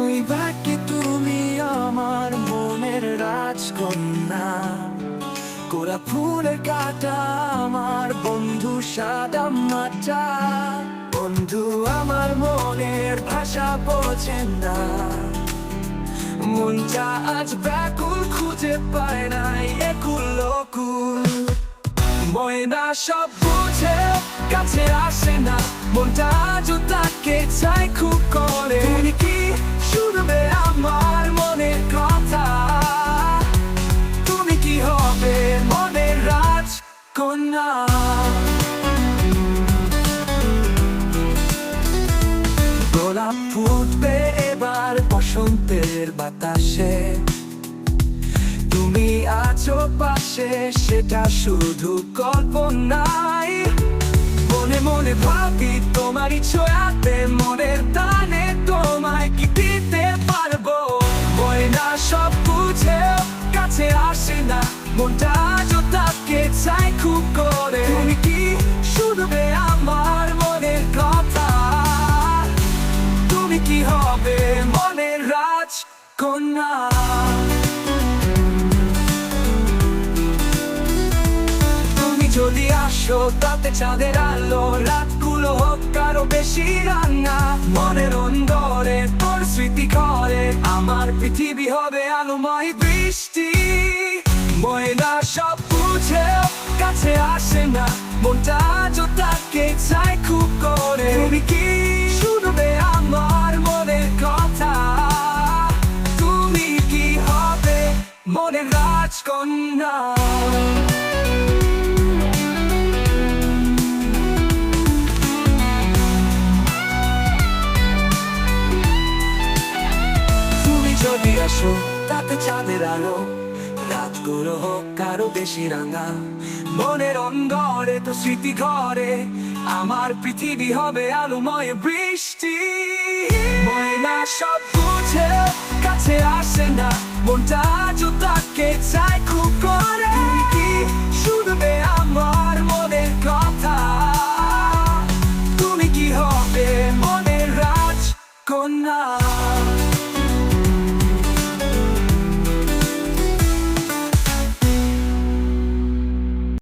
হইবা কি তুমি আমার মনের রাজকন্যা, গোলাপ ফুলের কাঁটা আমার বন্ধু সাদা মাটা। বন্ধু আমার মনের ভাষা বোঝে না, মনটা আজ ব্যাকুল, খুঁজে পায় নাই একুল ওকুল। ময়না সব বুঝে কাছে আসে না, মনটা আজও তাকে চাই খুব করে। তুমি কি শুনবে আমার মনের কথা? তুমি কি হবে মনের রাজকন্যা? গোলাপ ফুটবে এবার বসন্তের বাতাসে, তুমি আছো পাশে, সেটা শুধু কল্পনাই। মনে মনে ভাবি তোমারই ছোঁয়াতে, মনের টানে তোমায় কি দিতে পারবো। ময়না সব বুঝে কাছে আসে না, মনটা আজও তাকে চাই খুব করে। তুমি কি শুনবে আমার মনের কথা? তুমি কি হবে মনের রাজকন্যা? যদি আসো তাতে চাঁদের আলো, রাতগুলো হোক আরো বেশি রাঙা। মনের অন্দরে তোর স্মৃতি ঘরে, আমার পৃথিবী হবে আলোময় বৃষ্টি। ময়না সব বুঝে কাছে আসে না, মনটা আজও তাকে চাই খুব করে। তুমি কি শুনবে আমার মনের কথা? তুমি কি হবে মনের রাজকন্যা? যদি আসো তাতে চাঁদের আলো, রাতগুলো হোক আরো বেশি রাঙা। মনের অঙ্গরে তো স্মৃতি ঘরে, আমার পৃথিবী হবে আলোময় বৃষ্টি। ময়না সব বুঝে কাছে আসে না, মনটা আজও তাকে চাই খুব